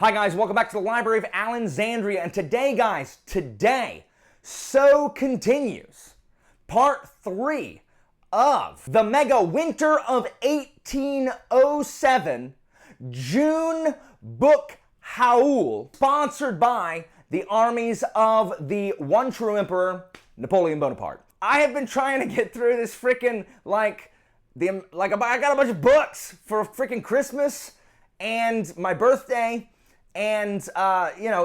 Hi guys, welcome back to the Library of Alexandria, and today guys, so continues part 3 of the Mega Winter of 1807 June Book Howl, sponsored by the armies of the one true Emperor, Napoleon Bonaparte. I have been trying to get through this freaking, I got a bunch of books for freaking Christmas and my birthday, and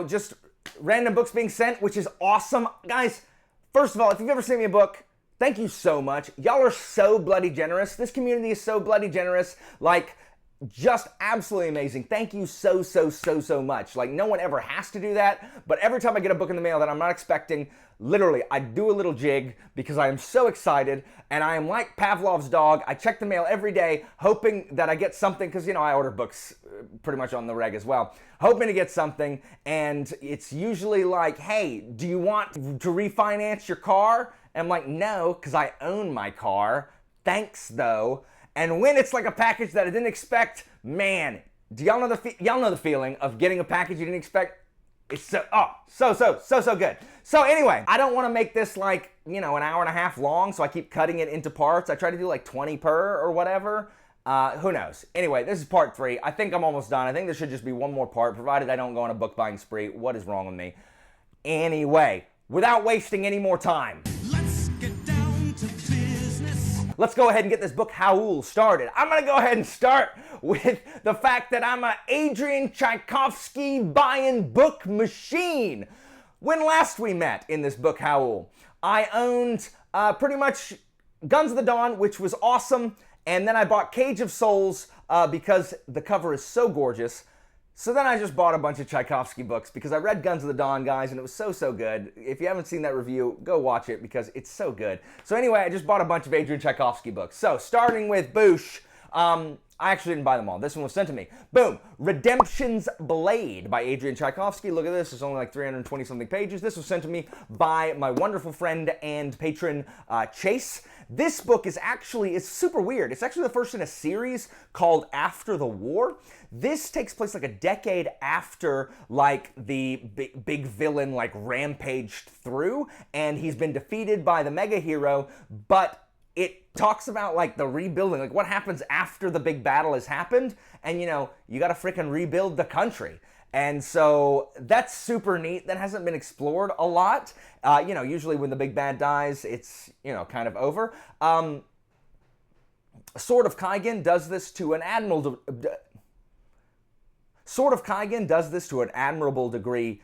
just random books being sent, which is awesome. Guys, first of all, if you've ever sent me a book, thank you so much. Y'all are so bloody generous. This community is so bloody generous. Just absolutely amazing. Thank you so much. No one ever has to do that, but every time I get a book in the mail that I'm not expecting, literally, I do a little jig because I am so excited, and I am like Pavlov's dog. I check the mail every day, hoping that I get something, because, I order books pretty much on the reg as well, hoping to get something, and it's usually like, hey, do you want to refinance your car? And I'm like, no, because I own my car. Thanks, though. And when it's like a package that I didn't expect, man, do y'all know the feeling of getting a package you didn't expect? It's so good. So anyway, I don't want to make this an hour and a half long, so I keep cutting it into parts. I try to do 20 per or whatever. Who knows? Anyway, this is part 3. I think I'm almost done. I think there should just be one more part, provided I don't go on a book buying spree. What is wrong with me? Anyway, without wasting any more time, let's go ahead and get this book Howl started. I'm going to go ahead and start with the fact that I'm an Adrian Tchaikovsky buying book machine. When last we met in this book Howl, I owned pretty much Guns of the Dawn, which was awesome, and then I bought Cage of Souls because the cover is so gorgeous. So then I just bought a bunch of Tchaikovsky books because I read Guns of the Dawn, guys, and it was so good. If you haven't seen that review, go watch it because it's so good. So anyway, I just bought a bunch of Adrian Tchaikovsky books. So starting with Boosh, I actually didn't buy them all. This one was sent to me. Boom. Redemption's Blade by Adrian Tchaikovsky. Look at this. It's only 320 something pages. This was sent to me by my wonderful friend and patron, Chase. This book is super weird. It's actually the first in a series called After the War. This takes place a decade after the big villain rampaged through, and he's been defeated by the mega hero, but it talks about the rebuilding, what happens after the big battle has happened, and you gotta freaking rebuild the country. And so that's super neat. That hasn't been explored a lot. Usually when the big bad dies, it's, kind of over. Sword of Kaigen does this to an admirable degree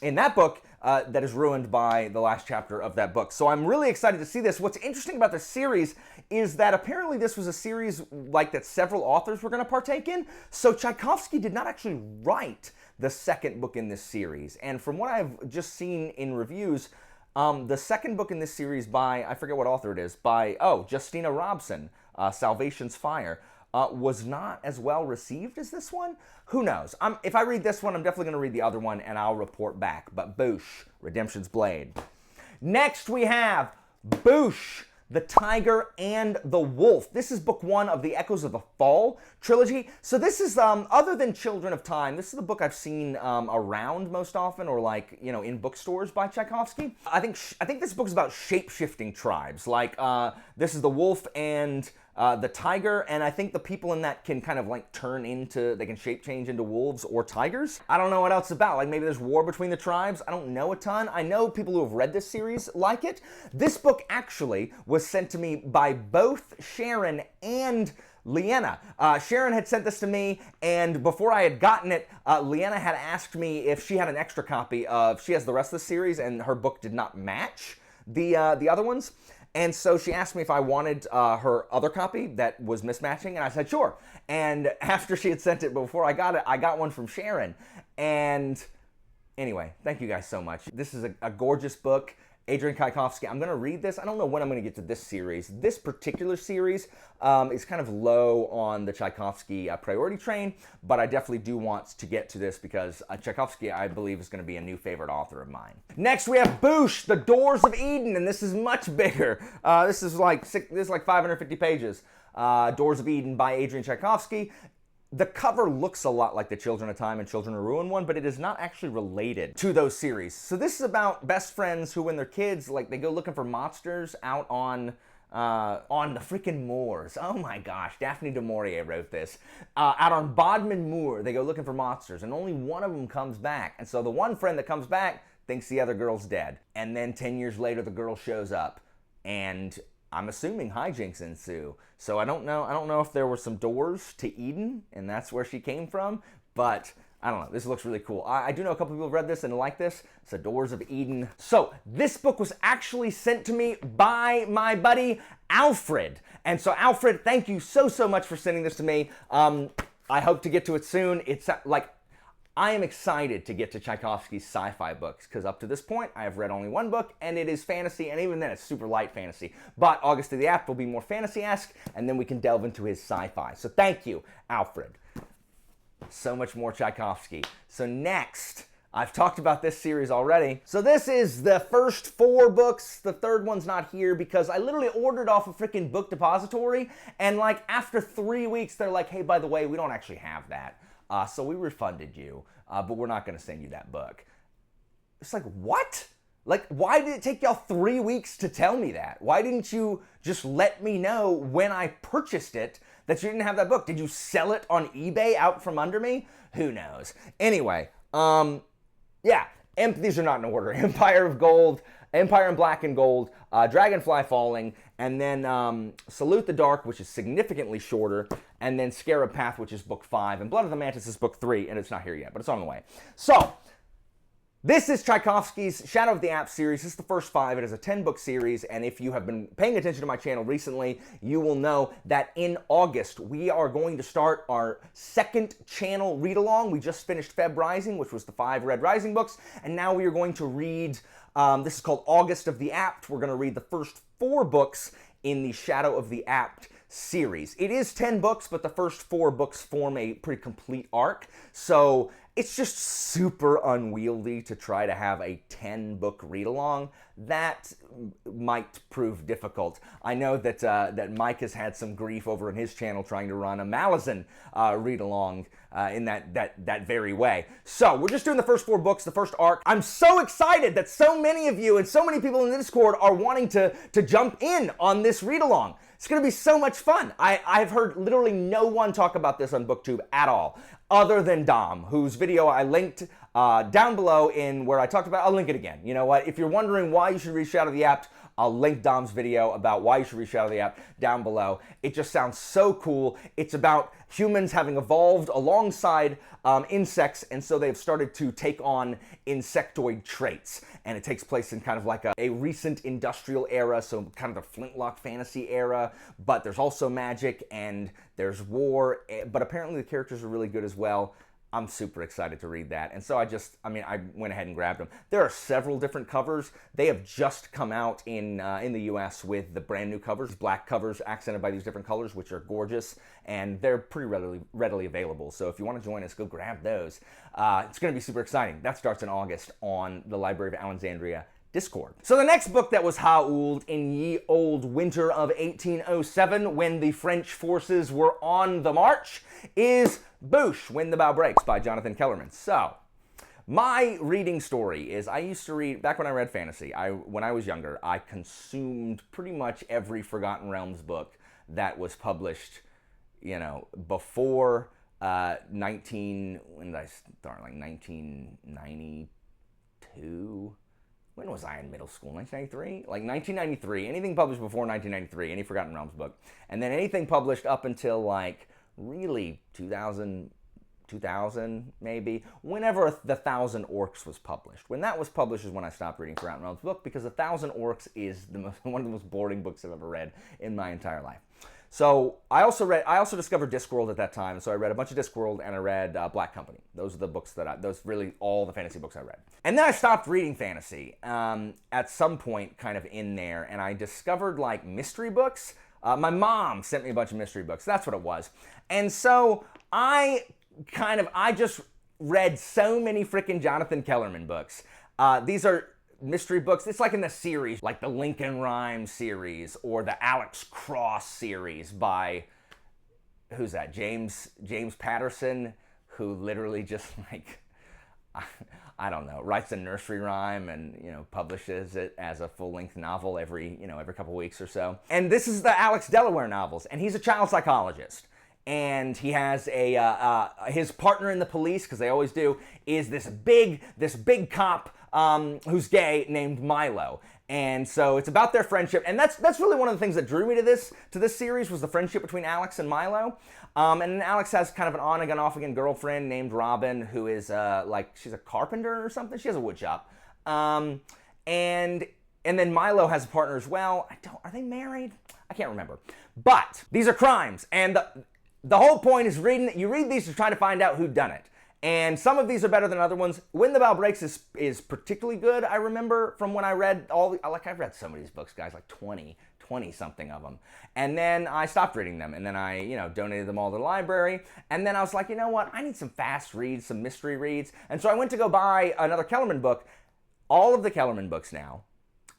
in that book that is ruined by the last chapter of that book. So I'm really excited to see this. What's interesting about this series is that apparently this was a series that several authors were going to partake in. So Tchaikovsky did not actually write the second book in this series. And from what I've just seen in reviews, the second book in this series by, I forget what author it is, by, Justina Robson, Salvation's Fire, was not as well received as this one. Who knows? If I read this one, I'm definitely going to read the other one, and I'll report back. But Boosh, Redemption's Blade. Next we have Boosh, The Tiger and the Wolf. This is book 1 of the Echoes of the Fall trilogy. So this is, other than Children of Time, this is the book I've seen around most often, or in bookstores by Tchaikovsky. I think this book is about shape-shifting tribes. This is the wolf and the tiger, and I think the people in that can kind of they can shape change into wolves or tigers. I don't know what else it's about. Maybe there's war between the tribes. I don't know a ton. I know people who have read this series like it. This book actually was sent to me by both Sharon and Leanna. Sharon had sent this to me, and before I had gotten it, Leanna had asked me if she had an extra copy of, she has the rest of the series, and her book did not match the other ones. And so she asked me if I wanted her other copy that was mismatching, and I said sure. And after she had sent it, before I got it, I got one from Sharon. And anyway, thank you guys so much. This is a gorgeous book. Adrian Tchaikovsky. I'm going to read this. I don't know when I'm going to get to this series. This particular series is kind of low on the Tchaikovsky priority train, but I definitely do want to get to this because Tchaikovsky, I believe, is going to be a new favorite author of mine. Next, we have Boosh, The Doors of Eden, and this is much bigger. This is like 550 pages. Doors of Eden by Adrian Tchaikovsky. the cover looks a lot like the Children of Time and Children of Ruin one, but it is not actually related to those series. So this is about best friends who, when they're kids, like, they go looking for monsters out on the freaking moors. Oh my gosh, Daphne du Maurier wrote this. Out on Bodmin Moor, they go looking for monsters, and only one of them comes back. And so the one friend that comes back thinks the other girl's dead. And then 10 years later, the girl shows up, and I'm assuming hijinks ensue. So I don't know if there were some doors to Eden, and that's where she came from, but I don't know. This looks really cool. I do know a couple people have read this and like this. It's the Doors of Eden. So this book was actually sent to me by my buddy Alfred. And so Alfred, thank you so much for sending this to me. I hope to get to it soon. It's like, I am excited to get to Tchaikovsky's sci-fi books, because up to this point, I have read only one book, and it is fantasy, and even then, it's super light fantasy. But August of the Apt will be more fantasy-esque, and then we can delve into his sci-fi. So thank you, Alfred. So much more Tchaikovsky. So next, I've talked about this series already. So this is the first 4 books. The third one's not here because I literally ordered off a freaking book depository, and like after 3 weeks, they're like, hey, by the way, we don't actually have that. So we refunded you, but we're not going to send you that book. It's like, what? Like, why did it take y'all 3 weeks to tell me that? Why didn't you just let me know when I purchased it that you didn't have that book? Did you sell it on eBay out from under me? Who knows? Anyway, yeah, these are not in order. Empire of Gold, Empire in Black and Gold, Dragonfly Falling, and then Salute the Dark, which is significantly shorter, and then Scarab Path, which is book 5, and Blood of the Mantis is book 3, and it's not here yet, but it's on the way. So, this is Tchaikovsky's Shadow of the Apt series. This is the first 5. It is a 10-book series, and if you have been paying attention to my channel recently, you will know that in August, we are going to start our second channel read-along. We just finished Feb Rising, which was the 5 Red Rising books, and now we are going to read, this is called August of the Apt. We're going to read the first 4 books in the Shadow of the Apt series. It is 10 books, but the first 4 books form a pretty complete arc, so it's just super unwieldy to try to have a 10-book read-along. That might prove difficult. I know that that Mike has had some grief over in his channel trying to run a Malazan read-along in that very way. So we're just doing the first 4 books, the first arc. I'm so excited that so many of you and so many people in the Discord are wanting to jump in on this read-along. It's going to be so much fun. I've heard literally no one talk about this on BookTube at all, other than Dom, whose video I linked down below in where I talked about. I'll link it again. You know what? If you're wondering why you should read Shadow of the Apt, I'll link Dom's video about why you should read Shadow of the Apt down below. It just sounds so cool. It's about humans having evolved alongside insects, and so they've started to take on insectoid traits. And it takes place in kind of like a recent industrial era, so kind of the flintlock fantasy era, but there's also magic and there's war, but apparently the characters are really good as well. I'm super excited to read that. And so I went ahead and grabbed them. There are several different covers. They have just come out in the US with the brand new covers, black covers accented by these different colors, which are gorgeous, and they're pretty readily available. So if you want to join us, go grab those. It's going to be super exciting. That starts in August on the Library of Alexandria Discord. So the next book that was hauled in ye old winter of 1807 when the French forces were on the march is Boosh, When the Bough Breaks by Jonathan Kellerman. So, my reading story is I used to read, back when I read fantasy, when I was younger, I consumed pretty much every Forgotten Realms book that was published, you know, before when did I start, like 1992? When was I in middle school? 1993? Like 1993. Anything published before 1993, any Forgotten Realms book. And then anything published up until like really 2000 maybe, whenever The Thousand Orcs was published. When that was published is when I stopped reading Forgotten Realms book, because The Thousand Orcs is one of the most boring books I've ever read in my entire life. So I also discovered Discworld at that time, so I read a bunch of Discworld and I read Black Company. Those are the books those really all the fantasy books I read. And then I stopped reading fantasy at some point kind of in there, and I discovered like mystery books. My mom sent me a bunch of mystery books. That's what it was. And so I just read so many freaking Jonathan Kellerman books. These are mystery books. It's like in the series, like the Lincoln Rhyme series or the Alex Cross series by who's that? James Patterson, who literally just like, I don't know, writes a nursery rhyme and, you know, publishes it as a full-length novel every couple weeks or so. And this is the Alex Delaware novels, and he's a child psychologist. And he has his partner in the police, because they always do, is this big cop who's gay named Milo. And so it's about their friendship, and that's really one of the things that drew me to this series, was the friendship between Alex and Milo. And then Alex has kind of an on-again, off-again girlfriend named Robin, who is she's a carpenter or something. She has a wood shop. And then Milo has a partner as well. Are they married? I can't remember. But these are crimes, and the whole point is you read these to try to find out who done it. And some of these are better than other ones. When the Bell Breaks is particularly good, I remember, from when I read I've read some of these books, guys, like 20 something of them. And then I stopped reading them, and then I, donated them all to the library. And then I was like, you know what? I need some fast reads, some mystery reads. And so I went to go buy another Kellerman book. All of the Kellerman books now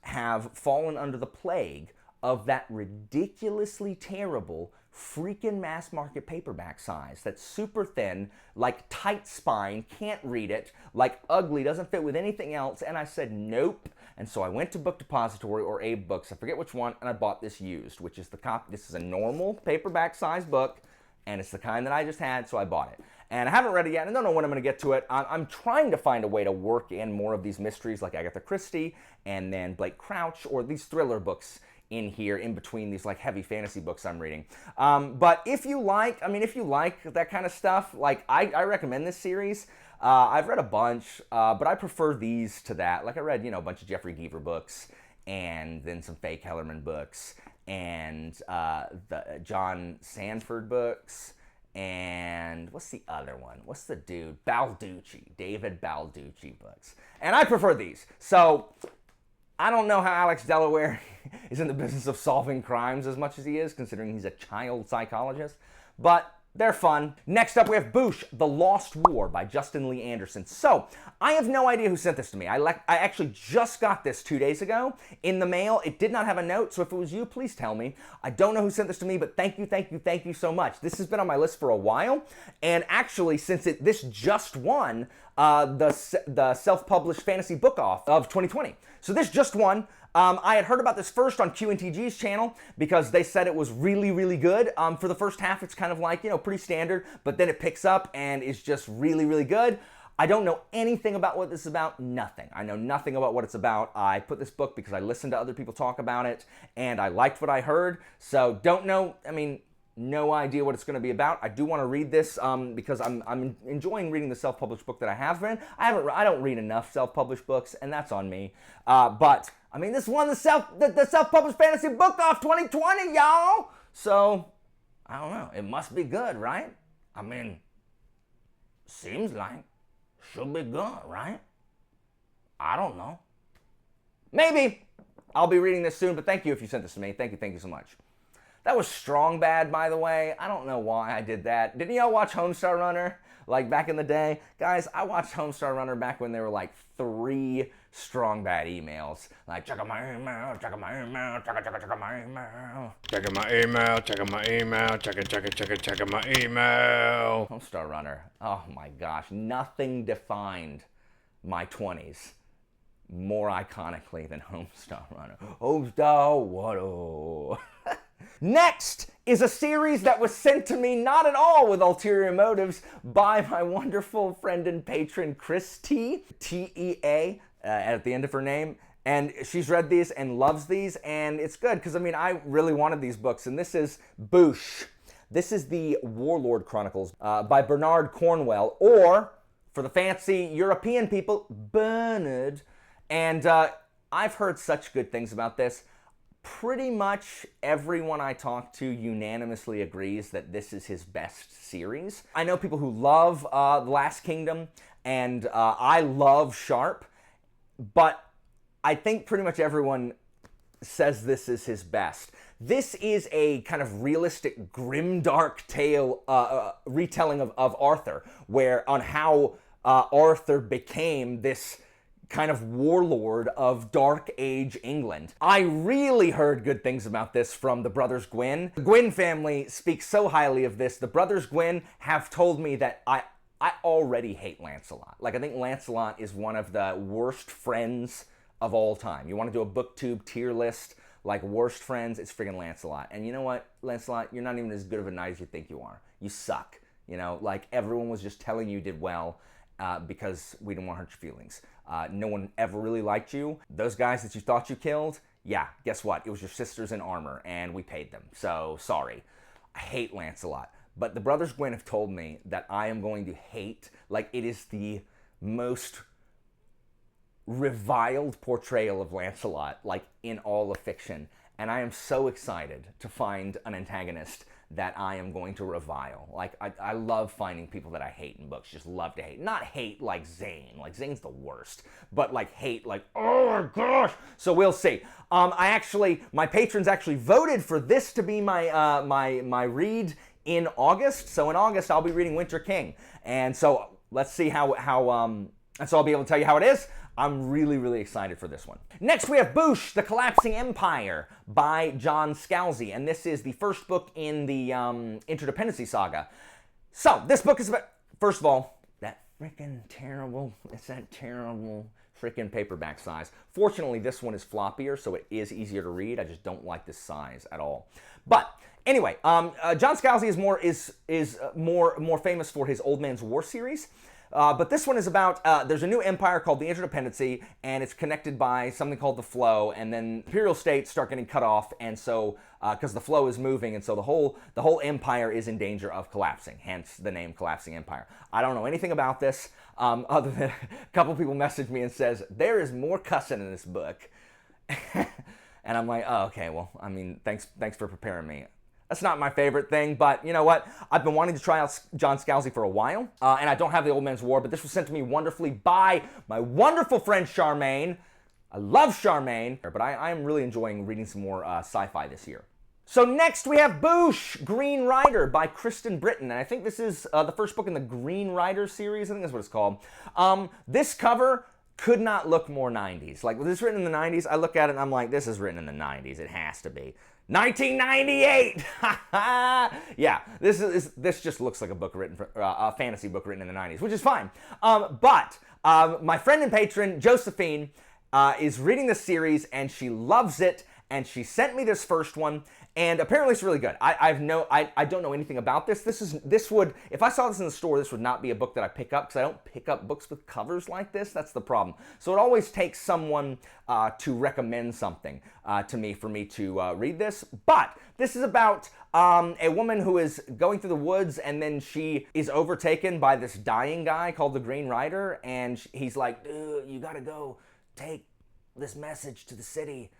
have fallen under the plague of that ridiculously terrible freaking mass market paperback size that's super thin, like tight spine, can't read it, like ugly, doesn't fit with anything else. And I said nope. And so I went to Book Depository or Abe Books, I forget which one, and I bought this used, which is this is a normal paperback size book, and it's the kind that I just had, so I bought it. And I haven't read it yet, and I don't know when I'm going to get to it. I'm trying to find a way to work in more of these mysteries like Agatha Christie and then Blake Crouch, or these thriller books in here, in between these like heavy fantasy books I'm reading. But if you like that kind of stuff, like I recommend this series. I've read a bunch, but I prefer these to that. Like I read, a bunch of Jeffrey Geaver books, and then some Faye Kellerman books, and the John Sanford books, and what's the other one? What's the dude? David Balducci books. And I prefer these. So I don't know how Alex Delaware is in the business of solving crimes as much as he is, considering he's a child psychologist, but they're fun. Next up, we have Boosh, The Lost War by Justin Lee Anderson. So, I have no idea who sent this to me. I actually just got this 2 days ago in the mail. It did not have a note, so if it was you, please tell me. I don't know who sent this to me, but thank you so much. This has been on my list for a while, and actually, since this just won the self-published fantasy book off of 2020. So this just won. I had heard about this first on QNTG's channel because they said it was really, really good. For the first half, it's kind of like, pretty standard, but then it picks up and is just really, really good. I don't know anything about what this is about, nothing. I know nothing about what it's about. I put this book because I listened to other people talk about it, and I liked what I heard, so don't know, no idea what it's going to be about. I do want to read this because I'm enjoying reading the self-published book that I have read. I don't read enough self-published books, and that's on me. But this won the self-published fantasy book off 2020, y'all. So I don't know. It must be good, right? Seems like should be good, right? I don't know. Maybe. I'll be reading this soon, but thank you if you sent this to me. Thank you so much. That was Strong Bad, by the way. I don't know why I did that. Didn't y'all watch Homestar Runner, like back in the day? Guys, I watched Homestar Runner back when there were like 3 Strong Bad emails. Like, check out my email, check out my email, check out my email. Check out my email, check out my email, check out my email. Homestar Runner, oh my gosh, nothing defined my 20s more iconically than Homestar Runner. Homestar, what? Next is a series that was sent to me not at all with ulterior motives by my wonderful friend and patron, Chris T. T-E-A, at the end of her name. And she's read these and loves these, and it's good because, I really wanted these books. And this is Boosh. This is the Warlord Chronicles by Bernard Cornwell, or, for the fancy European people, Bernard. And I've heard such good things about this. Pretty much everyone I talk to unanimously agrees that this is his best series. I know people who love The Last Kingdom, and I love Sharp, but I think pretty much everyone says this is his best. This is a kind of realistic, grimdark tale, retelling of Arthur, on how Arthur became this kind of warlord of Dark Age England. I really heard good things about this from the Brothers Gwyn. The Gwyn family speaks so highly of this. The Brothers Gwyn have told me that I already hate Lancelot. Like, I think Lancelot is one of the worst friends of all time. You want to do a booktube tier list, like worst friends, it's friggin' Lancelot. And you know what, Lancelot, you're not even as good of a knight as you think you are. You suck. You know, like, everyone was just telling you did well because we didn't want to hurt your feelings. No one ever really liked you. Those guys that you thought you killed, yeah, guess what? It was your sisters in armor, and we paid them. So, sorry. I hate Lancelot. But the Brothers Gwyn have told me that I am going to hate, like, it is the most reviled portrayal of Lancelot, like, in all of fiction. And I am so excited to find an antagonist that I am going to revile. Like, I love finding people that I hate in books, just love to hate. Not hate like Zane, like Zane's the worst, but like hate like, oh my gosh. So we'll see. My patrons actually voted for this to be my, my read in August. So in August, I'll be reading Winter King. And so let's see and so I'll be able to tell you how it is. I'm really, really excited for this one. Next, we have Bujold, The Collapsing Empire by John Scalzi, and this is the first book in the Interdependency Saga. So, this book is about, first of all, that freaking terrible, it's that terrible freaking paperback size. Fortunately, this one is floppier, so it is easier to read. I just don't like this size at all. But anyway, John Scalzi is more famous for his Old Man's War series. But this one is about, there's a new empire called the Interdependency, and it's connected by something called the Flow, and then imperial states start getting cut off, and so, because the Flow is moving, and so the whole empire is in danger of collapsing, hence the name Collapsing Empire. I don't know anything about this, other than a couple people messaged me and says, there is more cussing in this book. And I'm like, oh, okay, well, I mean, thanks for preparing me. That's not my favorite thing, but you know what? I've been wanting to try out John Scalzi for a while, and I don't have the Old Man's War, but this was sent to me wonderfully by my wonderful friend Charmaine. I love Charmaine, but I am really enjoying reading some more sci-fi this year. So next we have Bujold, Green Rider by Kristen Britton, and I think this is the first book in the Green Rider series. I think that's what it's called. This cover could not look more 90s. Like, with this written in the 90s, I look at it and I'm like, this is written in the 90s. It has to be. 1998! Yeah, this just looks like a book written for, a fantasy book written in the 90s, which is fine. But my friend and patron, Josephine, is reading this series, and she loves it, and she sent me this first one, and apparently it's really good. I don't know anything about this. This would, if I saw this in the store, this would not be a book that I pick up, because I don't pick up books with covers like this. That's the problem. So it always takes someone to recommend something to me for me to read this. But this is about a woman who is going through the woods, and then she is overtaken by this dying guy called the Green Rider, and he's like, dude, you gotta go take this message to the city.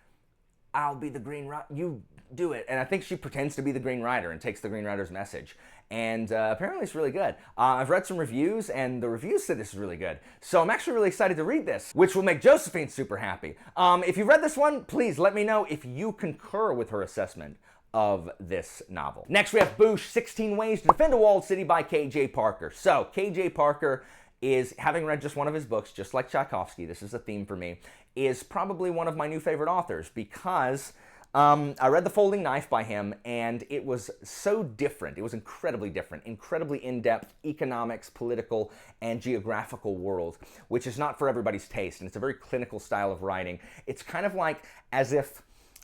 I'll be the Green Rider. You do it. And I think she pretends to be the Green Rider and takes the Green Rider's message. And apparently it's really good. I've read some reviews, and the reviews said this is really good. So I'm actually really excited to read this, which will make Josephine super happy. If you read this one, please let me know if you concur with her assessment of this novel. Next we have Bujold, 16 Ways to Defend a Walled City by K.J. Parker. So K.J. Parker is, having read just one of his books, just like Tchaikovsky, this is a theme for me, is probably one of my new favorite authors, because I read The Folding Knife by him, and it was so different. It was incredibly different, incredibly in-depth economics, political, and geographical world, which is not for everybody's taste, and it's a very clinical style of writing. It's kind of like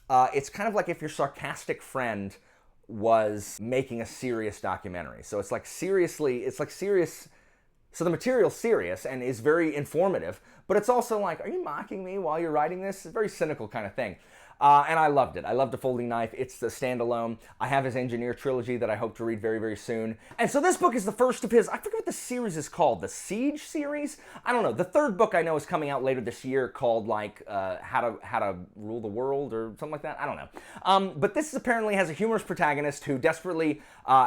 if your sarcastic friend was making a serious documentary. So it's like serious. So the material's serious and is very informative, but it's also like, are you mocking me while you're writing this? It's a very cynical kind of thing. And I loved it. I loved The Folding Knife. It's the standalone. I have his Engineer trilogy that I hope to read very, very soon. And so this book is the first of his, I forget what the series is called, the Siege series? I don't know. The third book I know is coming out later this year called like How to Rule the World or something like that. I don't know. But this apparently has a humorous protagonist who desperately,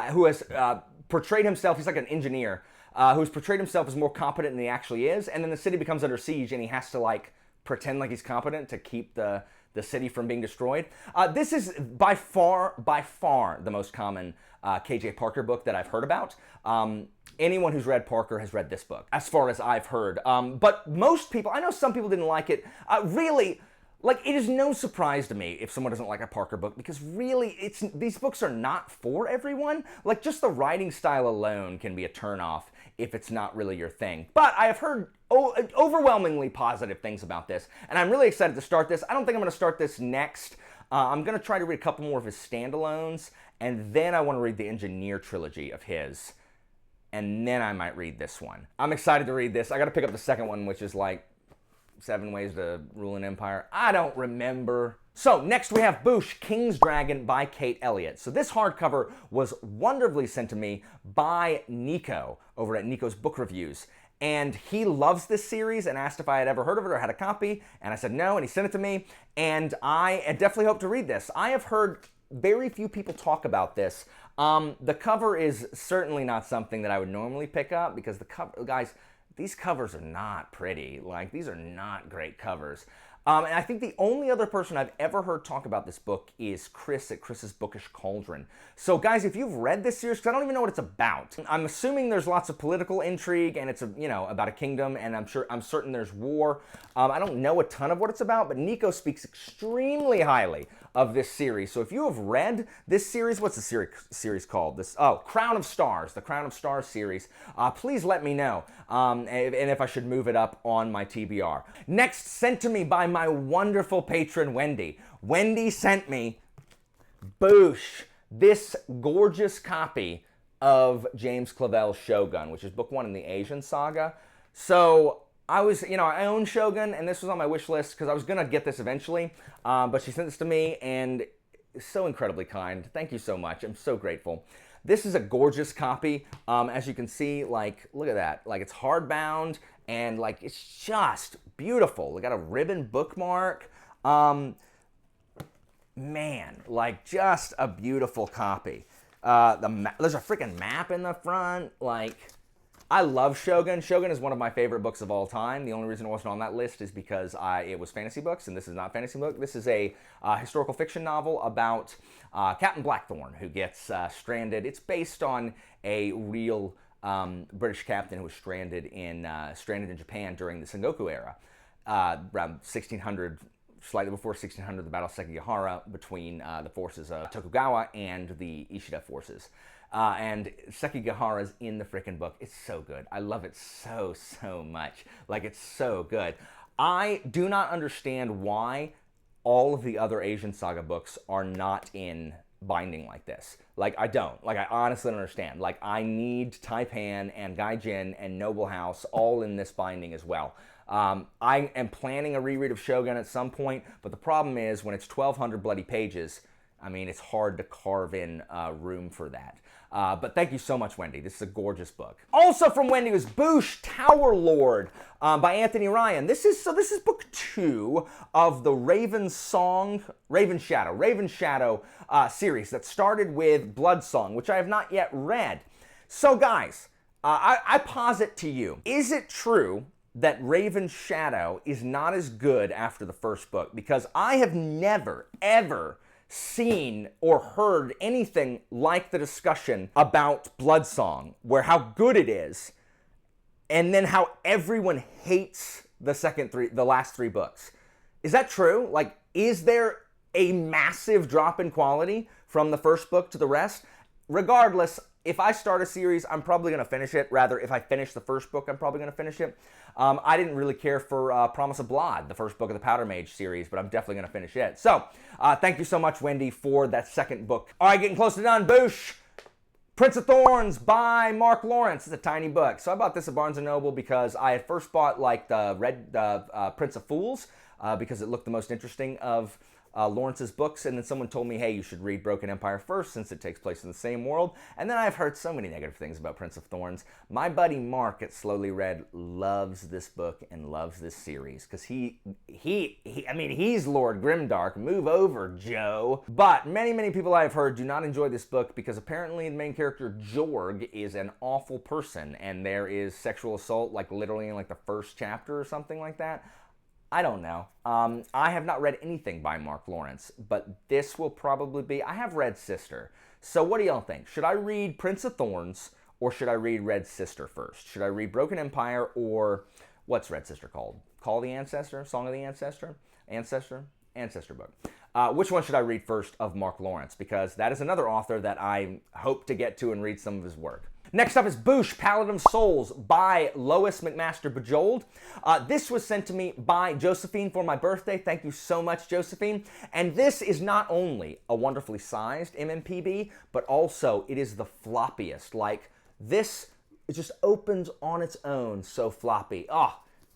who has portrayed himself, he's like an engineer, who's portrayed himself as more competent than he actually is, and then the city becomes under siege, and he has to like pretend like he's competent to keep the city from being destroyed. This is by far the most common K.J. Parker book that I've heard about. anyone who's read Parker has read this book, as far as I've heard. But most people, I know some people didn't like it. Really, like, it is no surprise to me if someone doesn't like a Parker book, because really, these books are not for everyone. Like, just the writing style alone can be a turnoff if it's not really your thing. But I have heard overwhelmingly positive things about this, and I'm really excited to start this. I don't think I'm going to start this next. I'm going to try to read a couple more of his standalones, and then I want to read the Engineer trilogy of his, and then I might read this one. I'm excited to read this. I got to pick up the second one, which is like 7 Ways to Rule an Empire. I don't remember. So next we have Boosh, King's Dragon by Kate Elliott. So this hardcover was wonderfully sent to me by Nico over at Nico's Book Reviews. And he loves this series and asked if I had ever heard of it or had a copy. And I said no, and he sent it to me. And I definitely hope to read this. I have heard very few people talk about this. The cover is certainly not something that I would normally pick up, because the cover, guys, these covers are not pretty. Like, these are not great covers. And I think the only other person I've ever heard talk about this book is Chris at Chris's Bookish Cauldron. So guys, if you've read this series, because I don't even know what it's about. I'm assuming there's lots of political intrigue, and it's about a kingdom, and I'm certain there's war. I don't know a ton of what it's about, but Nico speaks extremely highly of this series. So if you have read this series, what's the series called? Crown of Stars, the Crown of Stars series. Please let me know, and if I should move it up on my TBR. Next, sent to me by my wonderful patron, Wendy. Wendy sent me, Boosh, this gorgeous copy of James Clavell's Shogun, which is book 1 in the Asian saga. So I own Shogun, and this was on my wish list because I was going to get this eventually, but she sent this to me, and so incredibly kind. Thank you so much. I'm so grateful. This is a gorgeous copy. As you can see, like, look at that. Like, it's hardbound, and like, it's just beautiful. We got a ribbon bookmark. Man, like, just a beautiful copy. There's a freaking map in the front. Like, I love Shogun. Shogun is one of my favorite books of all time. The only reason it wasn't on that list is because it was fantasy books, and this is not fantasy book. This is a historical fiction novel about Captain Blackthorn, who gets stranded. It's based on a real British captain who was stranded in Japan during the Sengoku era, around 1600, slightly before 1600, the Battle of Sekigahara, between the forces of Tokugawa and the Ishida forces. And Sekigahara is in the frickin' book. It's so good. I love it so, so much. Like, it's so good. I do not understand why all of the other Asian saga books are not in binding like this. Like, I don't. Like, I honestly don't understand. Like, I need Taipan and Gaijin and Noble House all in this binding as well. I am planning a reread of Shogun at some point, but the problem is when it's 1,200 bloody pages, I mean, it's hard to carve in room for that. But thank you so much, Wendy. This is a gorgeous book. Also from Wendy was Boosh, Tower Lord by Anthony Ryan. This is book 2 of the Raven Shadow series that started with Blood Song, which I have not yet read. So guys, I posit to you, is it true that Raven Shadow is not as good after the first book? Because I have never, ever seen or heard anything like the discussion about Blood Song, where how good it is, and then how everyone hates the last 3 books. Is that true? Like, is there a massive drop in quality from the first book to the rest? Regardless, if I start a series, I'm probably going to finish it. Rather, if I finish the first book, I'm probably going to finish it. I didn't really care for Promise of Blood, the first book of the Powder Mage series, but I'm definitely going to finish it. So, thank you so much, Wendy, for that second book. All right, getting close to done. Boosh! Prince of Thorns by Mark Lawrence. It's a tiny book. So I bought this at Barnes & Noble because I had first bought like the Prince of Fools because it looked the most interesting of Lawrence's books, and then someone told me, hey, you should read Broken Empire first since it takes place in the same world. And then I've heard so many negative things about Prince of Thorns. My buddy Mark at Slowly Read loves this book and loves this series because he's Lord Grimdark. Move over, Joe. But many people I've heard do not enjoy this book because apparently the main character Jorg is an awful person, and there is sexual assault like literally in like the first chapter or something like that. I don't know. I have not read anything by Mark Lawrence, but this will probably be... I have read Sister. So what do y'all think? Should I read Prince of Thorns, or should I read Red Sister first? Should I read Broken Empire, or what's Red Sister called? Call of the Ancestor? Song of the Ancestor? Ancestor book. Which one should I read first of Mark Lawrence? Because that is another author that I hope to get to and read some of his work. Next up is Boosh, Paladin of Souls by Lois McMaster Bujold. This was sent to me by Josephine for my birthday. Thank you so much, Josephine. And this is not only a wonderfully sized MMPB, but also it is the floppiest. Like, this, it just opens on its own, so floppy.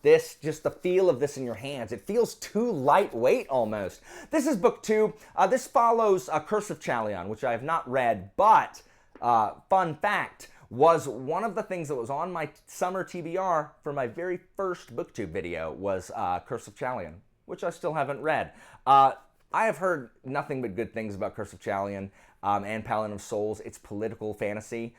This, just the feel of this in your hands. It feels too lightweight almost. This is book 2. This follows Curse of Chalion, which I have not read, but fun fact, was one of the things that was on my summer TBR for my very first BookTube video was Curse of Chalion, which I still haven't read. I have heard nothing but good things about Curse of Chalion and Paladin of Souls. It's political fantasy.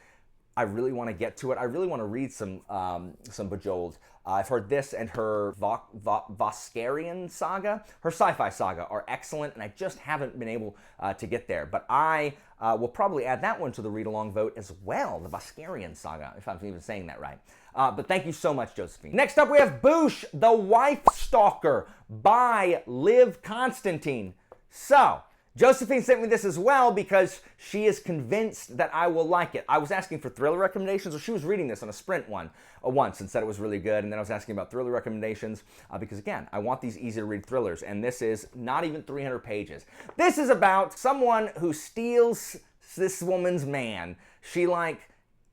I really want to get to it. I really want to read some Bujold. I've heard this and her Voskarian saga, her sci-fi saga, are excellent, and I just haven't been able to get there. But I will probably add that one to the read-along vote as well, the Voskarian saga, if I'm even saying that right. But thank you so much, Josephine. Next up, we have Boosh, The Wife Stalker by Liv Constantine. So, Josephine sent me this as well because she is convinced that I will like it. I was asking for thriller recommendations, or she was reading this on a sprint once and said it was really good, and then I was asking about thriller recommendations because, again, I want these easy-to-read thrillers, and this is not even 300 pages. This is about someone who steals this woman's man.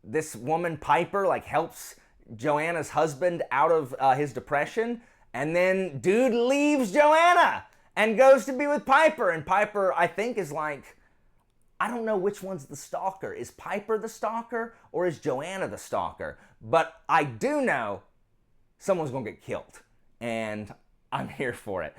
This woman, Piper, helps Joanna's husband out of his depression, and then dude leaves Joanna and goes to be with Piper. And Piper, I think, is I don't know which one's the stalker. Is Piper the stalker or is Joanna the stalker? But I do know someone's going to get killed. And I'm here for it.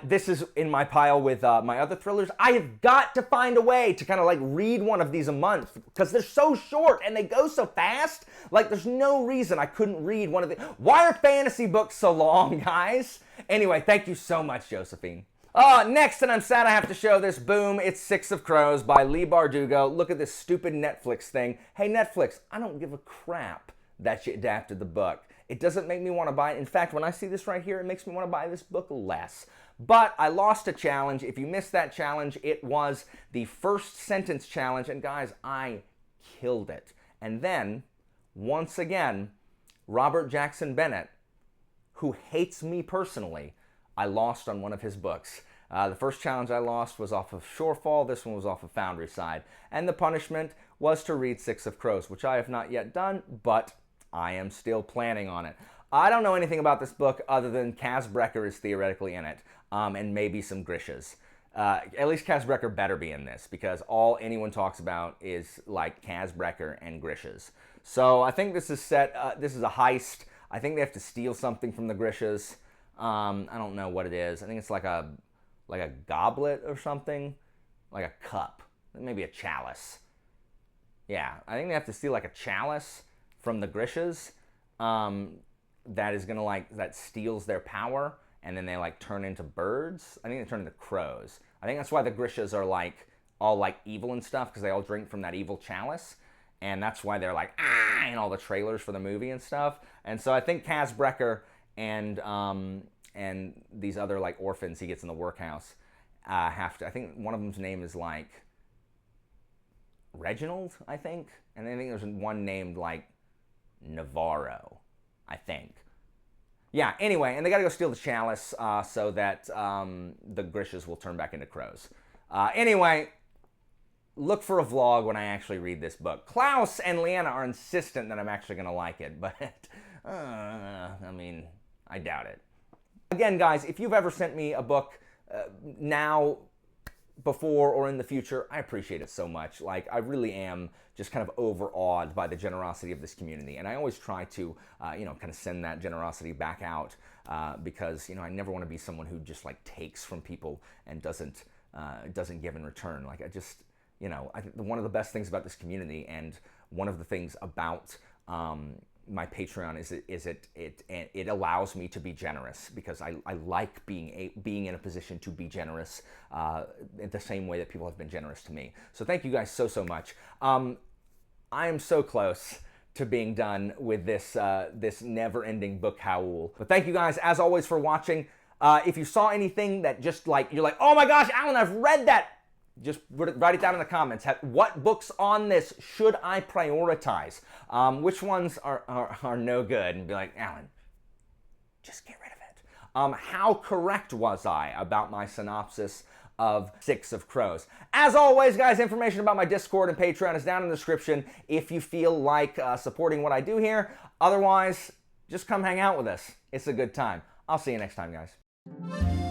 This is in my pile with my other thrillers. I have got to find a way to kind of read one of these a month because they're so short and they go so fast. There's no reason I couldn't read one of the... Why are fantasy books so long, guys? Anyway, thank you so much, Josephine. Next, and I'm sad I have to show this, boom, it's Six of Crows by Leigh Bardugo. Look at this stupid Netflix thing. Hey, Netflix, I don't give a crap that you adapted the book. It doesn't make me want to buy it. In fact, when I see this right here, it makes me want to buy this book less. But I lost a challenge. If you missed that challenge, it was the first sentence challenge, and guys, I killed it. And then, once again, Robert Jackson Bennett, who hates me personally, I lost on one of his books. The first challenge I lost was off of Shorefall. This one was off of Foundry Side. And the punishment was to read Six of Crows, which I have not yet done, but I am still planning on it. I don't know anything about this book other than Kaz Brekker is theoretically in it, and maybe some Grishas. At least Kaz Brekker better be in this, because all anyone talks about is Kaz Brekker and Grishas. So I think this is set, this is a heist. I think they have to steal something from the Grishas. I don't know what it is. I think it's like a goblet or something, like a cup, maybe a chalice. Yeah, I think they have to steal a chalice from the Grishas. That is gonna that steals their power, and then they turn into birds. I think they turn into crows. I think that's why the Grishas are all evil and stuff, because they all drink from that evil chalice, and that's why they're in all the trailers for the movie and stuff. And so I think Kaz Brekker and these other orphans he gets in the workhouse have to. I think one of them's name is Reginald, I think, and I think there's one named Navarro, I think. Yeah, anyway, and they gotta go steal the chalice so that the Grishas will turn back into crows. Anyway, look for a vlog when I actually read this book. Klaus and Leanna are insistent that I'm actually gonna like it, but I mean, I doubt it. Again, guys, if you've ever sent me a book now, before, or in the future, I appreciate it so much. I really am just kind of overawed by the generosity of this community, and I always try to, kind of send that generosity back out because, I never want to be someone who just takes from people and doesn't give in return. I just, I think one of the best things about this community, and one of the things about my Patreon is it allows me to be generous, because I like being in a position to be generous in the same way that people have been generous to me. So thank you guys so much. I am so close to being done with this this never-ending book howl. But thank you guys, as always, for watching. If you saw anything that just like, you're like, oh my gosh, Alan, I've read that, just write it down in the comments. What books on this should I prioritize? Which ones are no good? And be like, Alan, just get rid of it. How correct was I about my synopsis of Six of Crows? As always, guys, information about my Discord and Patreon is down in the description if you feel like supporting what I do here. Otherwise, just come hang out with us. It's a good time. I'll see you next time, guys.